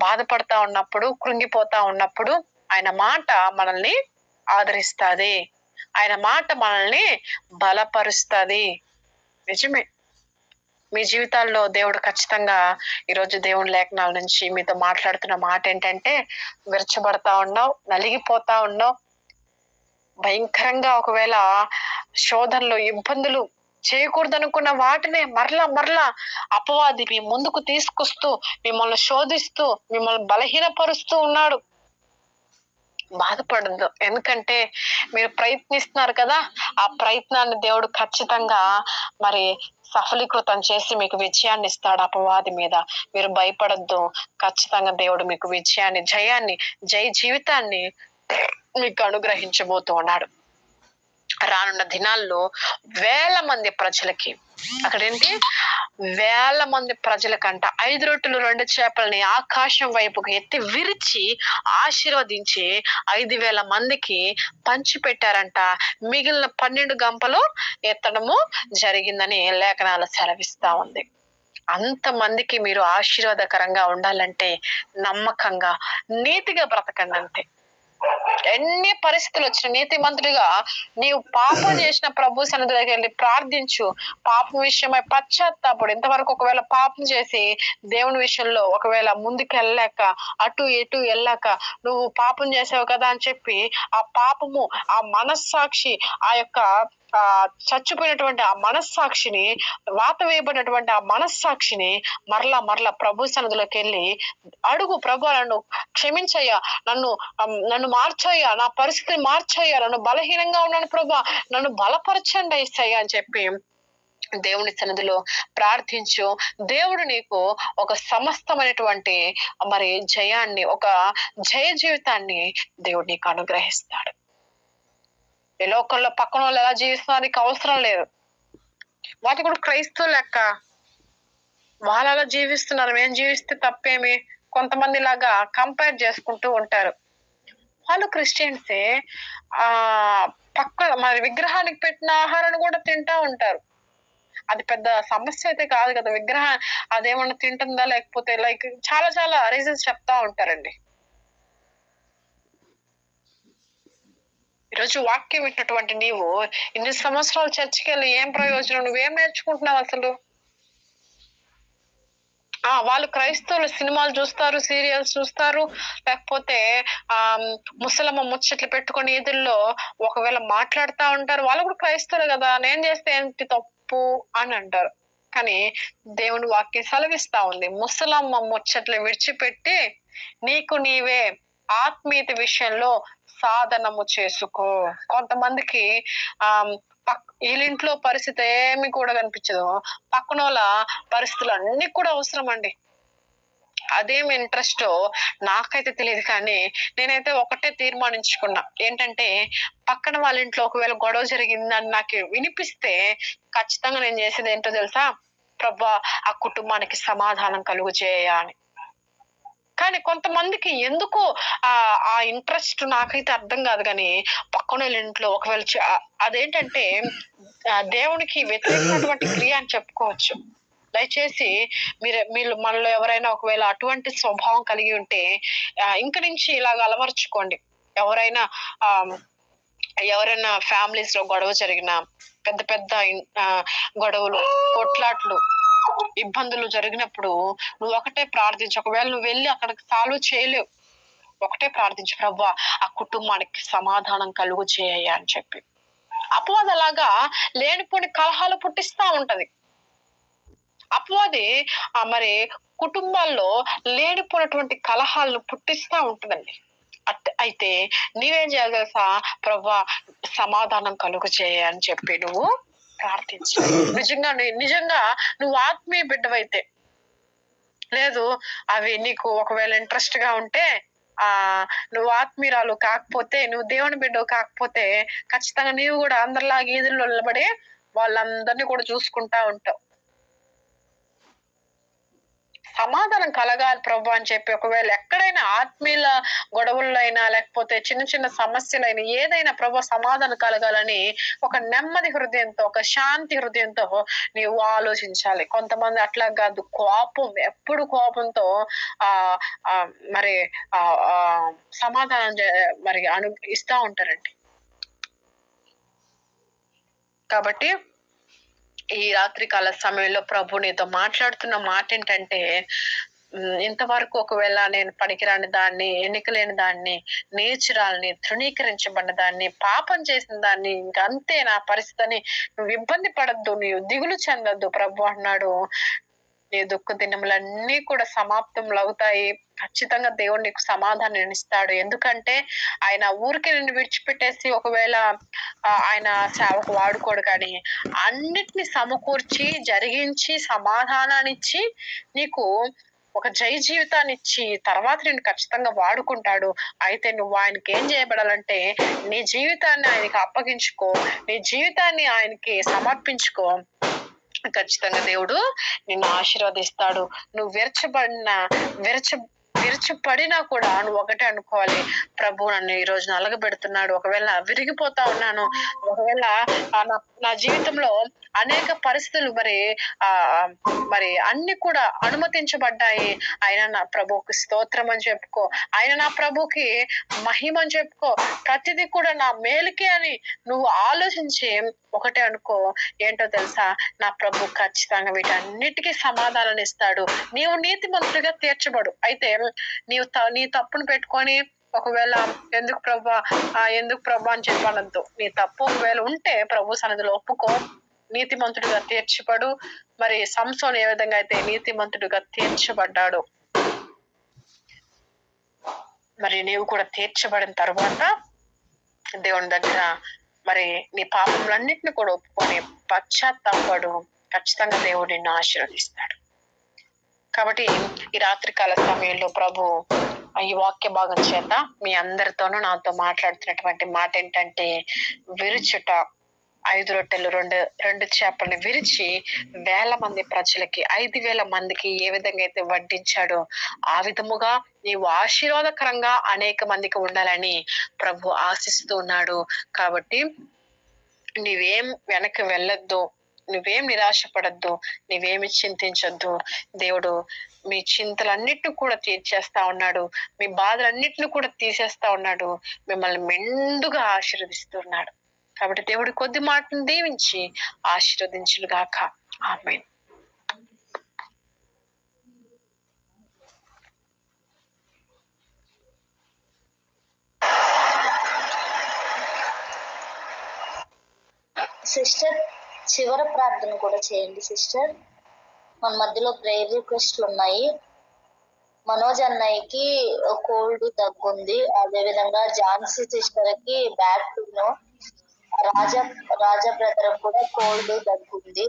బాధపడతా ఉన్నప్పుడు, కృంగిపోతా ఉన్నప్పుడు ఆయన మాట మనల్ని ఆదరిస్తుంది, ఆయన మాట మనల్ని బలపరుస్తుంది. నిజమే, మీ జీవితాల్లో దేవుడు ఖచ్చితంగా ఈరోజు దేవుని లేఖనాల నుంచి మీతో మాట్లాడుతున్న మాట ఏంటంటే, విరచబడతా ఉన్నావు, నలిగిపోతా ఉన్నావు, భయంకరంగా ఒకవేళ శోధనలు, ఇబ్బందులు చేయకూడదనుకున్న వాటినే మరలా అపవాది మీ ముందుకు తీసుకొస్తూ మిమ్మల్ని శోధిస్తూ మిమ్మల్ని బలహీనపరుస్తూ ఉన్నాడు. బాధపడద్దు, ఎందుకంటే మీరు ప్రయత్నిస్తున్నారు కదా, ఆ ప్రయత్నాన్ని దేవుడు ఖచ్చితంగా మరి సఫలీకృతం చేసి మీకు విజయాన్ని ఇస్తాడు అపవాది మీద. మీరు భయపడద్దు, ఖచ్చితంగా దేవుడు మీకు విజయాన్ని, జయాన్ని, జయ జీవితాన్ని మీకు అనుగ్రహించబోతూ ఉన్నాడు. రానున్న దినాల్లో వేల మంది ప్రజలకి, అక్కడేంటి వేల మంది ప్రజలకంట 5 రొట్టెలు 2 చేపలని ఆకాశం వైపుకు ఎత్తి విరిచి ఆశీర్వదించి 5,000 మందికి పంచి పెట్టారంట. మిగిలిన 12 గంపలు ఎత్తడము జరిగిందని లేఖనాలు సెలవిస్తా ఉంది. అంతమందికి మీరు ఆశీర్వాదకరంగా ఉండాలంటే నమ్మకంగా, నీతిగా బ్రతకండి అంతే. ఎన్ని పరిస్థితులు వచ్చిన నీతిమంతుడిగా నీవు పాపం చేసిన ప్రభు సన్నిధి దగ్గరికి వెళ్ళి ప్రార్థించు. పాపం విషయమై పశ్చాత్తాపడు. ఇంతవరకు ఒకవేళ పాపం చేసి దేవుని విషయంలో ఒకవేళ ముందుకు వెళ్ళలేక, అటు ఇటు వెళ్ళాక, నువ్వు పాపం చేసావు కదా అని చెప్పి ఆ పాపము, ఆ మనస్సాక్షి, ఆ యొక్క చచ్చిపోయినటువంటి ఆ మనస్సాక్షిని, వాత వేయబడినటువంటి ఆ మనస్సాక్షిని మరలా ప్రభు సన్నిధిలోకి వెళ్ళి అడుగు, ప్రభు నన్ను క్షమించయ్యా, నన్ను మార్చయ్యా, నా పరిస్థితిని మార్చయ్యా, నన్ను బలహీనంగా ఉన్నాను ప్రభా, నన్ను బలపరచండి యేసయ్యా అని చెప్పి దేవుని సన్నిధిలో ప్రార్థించు. దేవుడు నీకు ఒక సమస్తమైనటువంటి మరి జయాన్ని, ఒక జయ జీవితాన్ని దేవుడు నీకు అనుగ్రహిస్తాడు. ఈ లోకంలో పక్కన వాళ్ళు ఎలా జీవిస్తున్నారు నీకు అవసరం లేదు. వాటి కూడా క్రైస్తవులు లెక్క, వాళ్ళు అలా జీవిస్తున్నారు, మేము జీవిస్తే తప్పేమి. కొంతమంది లాగా కంపేర్ చేసుకుంటూ ఉంటారు. వాళ్ళు క్రిస్టియన్సే, పక్కన మరి విగ్రహానికి పెట్టిన ఆహారాన్ని కూడా తింటా ఉంటారు. అది పెద్ద సమస్య అయితే కాదు కదా. విగ్రహం అదేమన్నా తింటుందా, లేకపోతే లైక్ చాలా చాలా రీజన్స్ చెప్తా ఉంటారండి. ఈరోజు వాక్యం విన్నటువంటి నీవు ఇన్ని సంవత్సరాలు చర్చికి వెళ్ళి ఏం ప్రయోజనం? నువ్వేం నేర్చుకుంటున్నావు అసలు? వాళ్ళు క్రైస్తవులు సినిమాలు చూస్తారు, సీరియల్స్ చూస్తారు, లేకపోతే ముసలమ్మ ముచ్చట్లు పెట్టుకొని ఈదుల్లో ఒకవేళ మాట్లాడుతూ ఉంటారు. వాళ్ళు కూడా క్రైస్తవులు కదా, నేను చేస్తే ఏంటి తప్పు అని అంటారు. కానీ దేవుని వాక్యం సెలవిస్తా ఉంది, ముసలమ్మ ముచ్చట్లు విడిచిపెట్టి నీకు నీవే ఆత్మీయత విషయంలో సాధనము చేసుకో. కొంతమందికి వీళ్ళింట్లో పరిస్థితి ఏమి కూడా కనిపించదు, పక్కన వాళ్ళ పరిస్థితులు అన్ని కూడా అవసరం అండి. అదేం ఇంట్రెస్టో నాకైతే తెలియదు, కానీ నేనైతే ఒకటే తీర్మానించుకున్నా, ఏంటంటే పక్కన వాళ్ళ ఇంట్లో ఒకవేళ గొడవ జరిగిందని నాకు వినిపిస్తే ఖచ్చితంగా నేను చేసేది ఏంటో తెలుసా, ప్రభా ఆ కుటుంబానికి సమాధానం కలుగు చేయ అని. కానీ కొంతమందికి ఎందుకు ఆ ఇంట్రెస్ట్ నాకైతే అర్థం కాదు. కానీ పక్కన వాళ్ళ ఇంట్లో ఒకవేళ అదేంటంటే దేవునికి వ్యతిరేకమైనటువంటి క్రియ అని చెప్పుకోవచ్చు. దయచేసి మీరు మనలో ఎవరైనా ఒకవేళ అటువంటి స్వభావం కలిగి ఉంటే ఇంక నుంచి ఇలాగ అలవర్చుకోండి. ఎవరైనా ఫ్యామిలీస్ లో గొడవ జరిగినా, పెద్ద పెద్ద గొడవలు, కొట్లాట్లు, ఇబ్బందులు జరిగినప్పుడు నువ్వు ఒకటే ప్రార్థించు. ఒకవేళ నువ్వు వెళ్ళి అక్కడికి సాల్వ్ చేయలేవు, ఒకటే ప్రార్థించు, ప్రభువా ఆ కుటుంబానికి సమాధానం కలుగు చేయ అని చెప్పి. అపవాది అలాగా లేనిపోని కలహాలు పుట్టిస్తా ఉంటది. అపవాది మరి కుటుంబాల్లో లేనిపోయినటువంటి కలహాలను పుట్టిస్తా ఉంటుందండి. అయితే నీవేం చేయాలి తెలుసా, ప్రభువా సమాధానం కలుగు చేయ అని చెప్పి నువ్వు ప్రార్థించు. నిజంగా నువ్వు ఆత్మీయ బిడ్డవైతే, లేదు అవి నీకు ఒకవేళ ఇంట్రెస్ట్ గా ఉంటే, నువ్వు ఆత్మీయురాలు కాకపోతే, నువ్వు దేవుని బిడ్డవు కాకపోతే ఖచ్చితంగా నీవు కూడా అందరిలాగా ఈదుల్లో నిలబడి వాళ్ళందరినీ కూడా చూసుకుంటా ఉంటావు. సమాధానం కలగాలి ప్రభు అని చెప్పి ఒకవేళ ఎక్కడైనా ఆత్మీయుల గొడవల్లో అయినా, లేకపోతే చిన్న చిన్న సమస్యలైనా, ఏదైనా ప్రభు సమాధానం కలగాలని ఒక నెమ్మది హృదయంతో, ఒక శాంతి హృదయంతో నీవు ఆలోచించాలి. కొంతమంది అట్లా కాదు, కోపం, ఎప్పుడు కోపంతో మరి సమాధానం మరి ఇస్తా ఉంటారండి. కాబట్టి ఈ రాత్రికాల సమయంలో ప్రభు నీతో మాట్లాడుతున్న మాట ఏంటంటే, ఇంతవరకు ఒకవేళ నేను పనికిరాని దాన్ని, ఎన్నిక లేని దాన్ని, నేచురాల్ని, తృణీకరించబడిన దాన్ని, పాపం చేసిన దాన్ని, ఇంకంతే నా పరిస్థితిని, నువ్వు ఇబ్బంది పడద్దు, నీవు దిగులు చెందొద్దు ప్రభు అన్నాడు. నీ దుఃఖ దినములన్నీ కూడా సమాప్తములు అవుతాయి. ఖచ్చితంగా దేవుడు నీకు సమాధానం ఇస్తాడు. ఎందుకంటే ఆయన ఊరికి నిన్ను విడిచిపెట్టేసి ఒకవేళ ఆయన సేవకు వాడుకోడు, కానీ అన్నిటిని సమకూర్చి జరిగించి సమాధానాన్నిచ్చి నీకు ఒక జయ జీవితాన్ని ఇచ్చి తర్వాత నేను ఖచ్చితంగా వాడుకుంటాడు. అయితే నువ్వు ఆయనకి ఏం చేయబడాలంటే నీ జీవితాన్ని ఆయనకి అప్పగించుకో, నీ జీవితాన్ని ఆయనకి సమర్పించుకో. ఖచ్చితంగా దేవుడు నిన్ను ఆశీర్వదిస్తాడు. నువ్వు విరచబడినా కూడా నువ్వు ఒకటే అనుకోవాలి, ప్రభు నన్ను ఈ రోజు నలగబెడుతున్నాడు. ఒకవేళ విరిగిపోతా ఉన్నాను, ఒకవేళ నా జీవితంలో అనేక పరిస్థితులు మరి అన్ని కూడా అనుమతించబడ్డాయి. ఆయన నా ప్రభుకి స్తోత్రం అని చెప్పుకో, ఆయన నా ప్రభుకి మహిమ అని చెప్పుకో. ప్రతిదీ కూడా నా మేలుకే అని నువ్వు ఆలోచించి ఒకటే అనుకో, ఏంటో తెలుసా, నా ప్రభు ఖచ్చితంగా వీటన్నిటికీ సమాధానం ఇస్తాడు. నీవు నీతిమంతుడిగా తీర్చబడు. అయితే నీ తప్పును పెట్టుకొని ఒకవేళ ఎందుకు ప్రభా అని చెప్పనద్దు. నీ తప్పు ఒకవేళ ఉంటే ప్రభు సన్నిధిలో ఒప్పుకో, నీతిమంతుడిగా తీర్చబడు. మరి సంసోను ఏ విధంగా అయితే నీతిమంతుడిగా తీర్చబడ్డాడు, మరి నీవు కూడా తీర్చబడిన తర్వాత దేవుని దగ్గర మరి నీ పాపములన్నిటిని కూడా ఒప్పుకొని పశ్చాత్తాపడు. ఖచ్చితంగా దేవుడు నిన్ను ఆశీర్వదిస్తాడు. కాబట్టి ఈ రాత్రికాల సమయంలో ప్రభు ఈ వాక్య భాగం చేత మీ అందరితోనూ నాతో మాట్లాడుతున్నటువంటి మాట ఏంటంటే, విరుచుట. 5 రొట్టెలు 2 చేపలను విరిచి 1000 మంది ప్రజలకి, 5,000 మందికి ఏ విధంగా అయితే వడ్డించాడో ఆ విధముగా నీవు ఆశీర్వాదకరంగా అనేక మందికి ఉండాలని ప్రభు ఆశిస్తూ ఉన్నాడు. కాబట్టి నీవేం వెనక్కి వెళ్ళొద్దు, నువ్వేం నిరాశపడద్దు, నువ్వేమి చింతించొద్దు. దేవుడు మీ చింతలన్నిటిని కూడా తీర్చేస్తా ఉన్నాడు, మీ బాధలన్నిటిని కూడా తీసేస్తా ఉన్నాడు, మిమ్మల్ని మెండుగా ఆశీర్వదిస్తున్నాడు. కాబట్టి దేవుడి కొద్ది మాటను దీవించి ఆశీర్వదించుగాక. ఆమేన్. సిస్టర్, చివరి ప్రార్థన కూడా చేయండి సిస్టర్. మన మధ్యలో ప్రేయర్ రిక్వెస్ట్లు ఉన్నాయి. మనోజ్ అన్నయ్యకి కోల్డ్ దగ్గుంది, అదే విధంగా ఝాన్సీ సిస్టర్ కి బ్యాక్ పెయిన్, రాజా బ్రదర్ కూడా కోల్డ్ దగ్గుంది.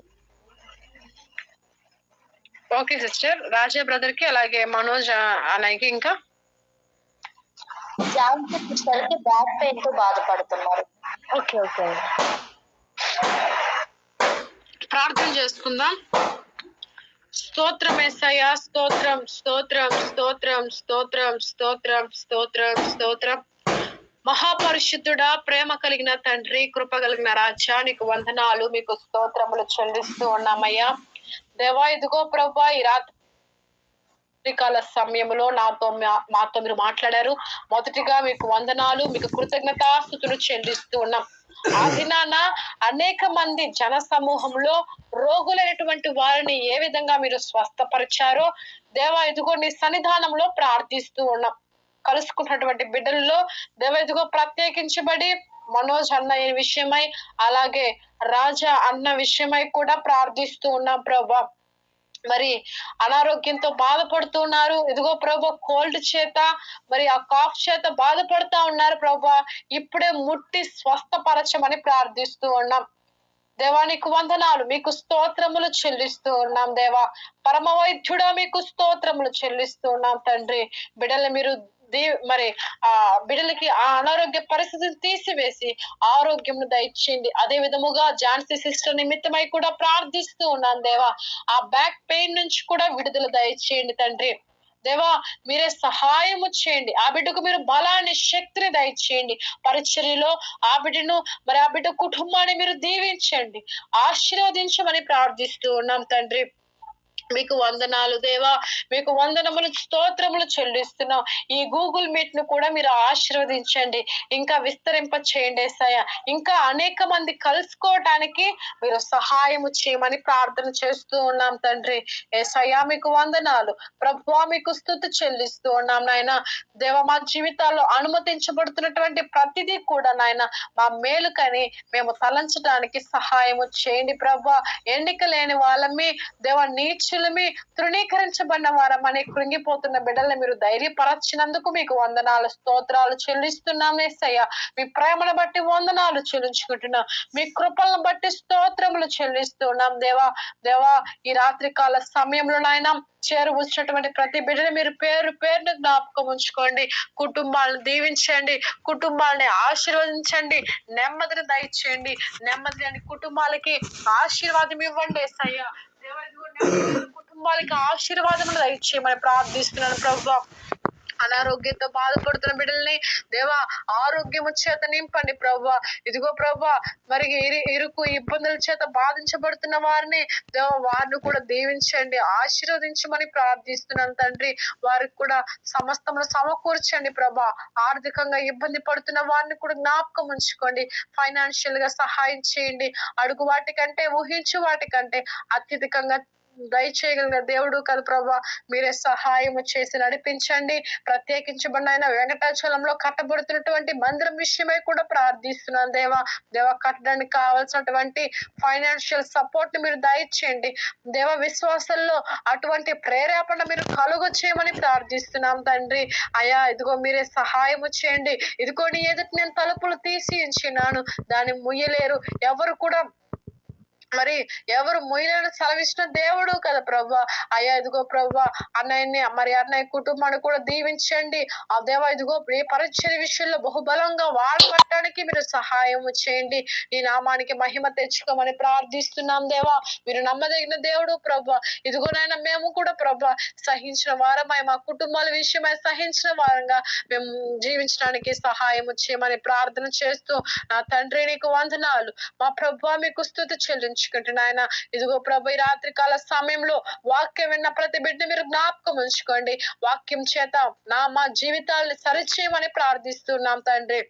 ఓకే సిస్టర్, రాజా బ్రదర్ కి అలాగే మనోజ్ అన్నయ్యకి ఇంకా ఝాన్సీ సిస్టర్ కి బ్యాక్ పెయిన్ తో బాధపడుతున్నారు. ఓకే ఓకే, ప్రార్థన చేసుకుందాం. స్తోత్రం యేసయ్యా, స్తోత్రం స్తోత్రం స్తోత్రం స్తోత్రం స్తోత్రం స్తోత్రం స్తోత్రం. మహాపరిశుద్ధుడా, ప్రేమ కలిగిన తండ్రి, కృప కలిగిన రాజా, నీకు వందనాలు, మీకు స్తోత్రములు చెల్లిస్తూ ఉన్నామయ్యా. దేవా, ఇదిగో ప్రభా, ఈ రాత్రికాల సమయంలో మాతో మీరు మాట్లాడారు. మొదటిగా మీకు వందనాలు, మీకు కృతజ్ఞతాస్తుతులు చెల్లిస్తూ ఉన్నాం. ఆ దినాన అనేక మంది జన సమూహంలో రోగులైనటువంటి వారిని ఏ విధంగా మీరు స్వస్థపరిచారో దేవా, ఇదిగో నీ సన్నిధానంలో ప్రార్థిస్తూ ఉన్నాం. కలుసుకున్నటువంటి బిడ్డల్లో దేవా, ఇదిగో ప్రత్యేకించబడి మనోజ్ అన్న విషయమై, అలాగే రాజా అన్న విషయమై కూడా ప్రార్థిస్తూ ఉన్నాం ప్రభా. మరి అనారోగ్యంతో బాధపడుతున్నారు, ఇదిగో ప్రభా, కోల్డ్ చేత మరి ఆ కాఫ్ చేత బాధపడుతూ ఉన్నారు ప్రభా. ఇప్పుడే ముట్టి స్వస్థపరచమని ప్రార్థిస్తూ ఉన్నాం. దేవా, నీకు వందనాలు, మీకు స్తోత్రములు చెల్లిస్తూ ఉన్నాం. దేవా, పరమ వైద్యుడా, మీకు స్తోత్రములు చెల్లిస్తూ ఉన్నాం తండ్రి. బిడ్డలు మీరు మరి ఆ బిడ్డలకి ఆ అనారోగ్య పరిస్థితిని తీసివేసి ఆరోగ్యం దయచేయండి. అదే విధముగా ఝాన్సీ సిస్టర్ నిమిత్తమై కూడా ప్రార్థిస్తూ ఉన్నాను దేవా. ఆ బ్యాక్ పెయిన్ నుంచి కూడా విడుదల దయచేయండి తండ్రి. దేవా, మీరే సహాయము చేయండి. ఆ బిడ్డకు మీరు బలాన్ని, శక్తిని దయచేయండి. పరిచర్యలో ఆ బిడ్డను మరి ఆ బిడ్డ కుటుంబాన్ని మీరు దీవించండి, ఆశీర్వదించమని ప్రార్థిస్తూ ఉన్నాం తండ్రి. మీకు వందనాలు దేవా, మీకు వందనములు స్తోత్రములు చెల్లిస్తున్నాం. ఈ గూగుల్ మీట్ ను కూడా మీరు ఆశీర్వదించండి, ఇంకా విస్తరింప చేయండి యేసయ్య. ఇంకా అనేక మంది కలుసుకోవటానికి మీరు సహాయము చేయమని ప్రార్థన చేస్తూ ఉన్నాం తండ్రి. యేసయ్య మీకు వందనాలు ప్రభువా, మీకు స్తుతి చెల్లిస్తూ ఉన్నాం నాయన. దేవ, మా జీవితాల్లో అనుమతించబడుతున్నటువంటి ప్రతిదీ కూడా నాయన మా మేలుకని మేము తలంచడానికి సహాయము చేయండి ప్రభువా. ఎన్నిక లేని వాళ్ళమి దేవ, నీచులమి, తృణీకరించబడిన వారమని కృంగిపోతున్న బిడ్డల్ని మీరు ధైర్యపరచినందుకు మీకు వందనాలు స్తోత్రాలు చెల్లిస్తున్నాం యేసయ్య. మీ ప్రేమను బట్టి వందనాలు చెల్లించుకుంటున్నాం, మీ కృపలను బట్టి స్తోత్రములు చెల్లిస్తున్నాం దేవా. దేవా, ఈ రాత్రి కాల సమయంలో నాయన చేరువచ్చినటువంటి ప్రతి బిడ్డని మీరు పేరు పేరును జ్ఞాపకం ఉంచుకోండి. కుటుంబాలను దీవించండి, కుటుంబాలని ఆశీర్వదించండి, నెమ్మదిని దయచేయండి. నెమ్మది లేని కుటుంబాలకి ఆశీర్వాదం ఇవ్వండి యేసయ్య. దేవా, ఇదిగో నెమ్మది లేని కుటుంబాలకి ఆశీర్వాదములు దయచేయమని ప్రార్థిస్తున్నాను ప్రభువా. అనారోగ్యంతో బాధపడుతున్న బిడ్డల్ని దేవా ఆరోగ్యము చేత నింపండి ప్రభువా. ఇదిగో ప్రభువా, మరి ఇరుకు ఇబ్బందుల చేత బాధించబడుతున్న వారిని దేవా, వారిని కూడా దీవించండి, ఆశీర్వదించమని ప్రార్థిస్తున్నాను తండ్రి. వారికి కూడా సమస్తమును సమకూర్చండి ప్రభా. ఆర్థికంగా ఇబ్బంది పడుతున్న వారిని కూడా జ్ఞాపకం ఉంచుకోండి, ఫైనాన్షియల్ గా సహాయం చేయండి. అడుగు వాటికంటే, ఊహించు వాటికంటే అత్యధికంగా దయచేయగలిగిన దేవుడు కదా ప్రభా. మీరే సహాయం చేసి నడిపించండి. ప్రత్యేకించబడిన ఆయన వెంకటాచలంలో కట్టబడుతున్నటువంటి మందిరం విషయమై కూడా ప్రార్థిస్తున్నాను దేవా. దేవా, కట్టడానికి కావాల్సినటువంటి ఫైనాన్షియల్ సపోర్ట్ ని మీరు దయచేయండి దేవ. విశ్వాసంలో అటువంటి ప్రేరేపణ మీరు కలుగ చేయమని ప్రార్థిస్తున్నాం తండ్రి. అయ్యా, ఇదిగో మీరే సహాయము చేయండి. ఇదిగో నీ ఎదుటి నేను తలుపులు తీసి ఉంచినాను, దాన్ని ముయ్యలేరు ఎవరు కూడా, మరి ఎవరు మొయ్యలను సెలవిచ్చిన దేవుడు కదా ప్రభా. అయ్యా, ఇదిగో ప్రభా, అన్నయ్యని మరి అన్నయ్య కుటుంబాన్ని కూడా దీవించండి. ఆ దేవా, ఇదిగో ఈ పరిచర్య విషయంలో బహుబలంగా వాడబట్టడానికి మీరు సహాయం చేయండి. ఈ నామానికి మహిమ తెచ్చుకోమని ప్రార్థిస్తున్నాం దేవా. మీరు నమ్మదగిన దేవుడు ప్రభా. ఇదిగోనైనా మేము కూడా ప్రభా సహించిన వారమై, మా కుటుంబాల విషయమై సహించిన వారంగా మేము జీవించడానికి సహాయం చేయమని ప్రార్థన చేస్తూ, నా తండ్రి నీకు వందనాలు. మా ప్రభా, మీకు స్తుతి చెల్లించుకుంటున్నాయన. ఇదిగో ప్రభు, ఈ రాత్రి కాల సమయంలో వాక్యం విన్న ప్రతి బిడ్డ మీరు జ్ఞాపకం ఉంచుకోండి. వాక్యం చేత మా జీవితాలను సరిచేయమని ప్రార్థిస్తున్నాం తండ్రి.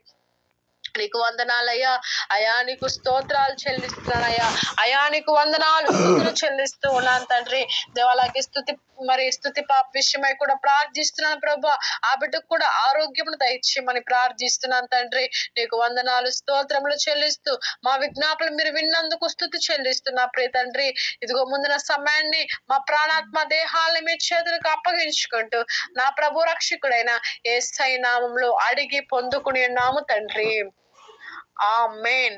నీకు వందనాలయ్యా. అయా, నీకు స్తోత్రాలు చెల్లిస్తున్నానయ్యా. అయా, నీకు వందనాలు స్తుతులు చెల్లిస్తూ ఉన్నాను తండ్రి. దేవాలకి స్తుతి పాప విషయమై కూడా ప్రార్థిస్తున్నాను ప్రభా. ఆ బిడ్డకు కూడా ఆరోగ్యమును దయచేయమని ప్రార్థిస్తున్నాను తండ్రి. నీకు వందనాలు స్తోత్రములు చెల్లిస్తూ మా విజ్ఞాపనలు మీరు విన్నందుకు స్తుతి చెల్లిస్తున్నా ప్రియ తండ్రి. ఇదిగో ముందున సమయాన్ని మా ప్రాణాత్మ దేహాలను మీ చేతులకు అప్పగించుకుంటూ నా ప్రభు రక్షకుడైన యేసయ్య నామములో అడిగి పొందుకుని ఉన్నాము తండ్రి. ఆమేన్.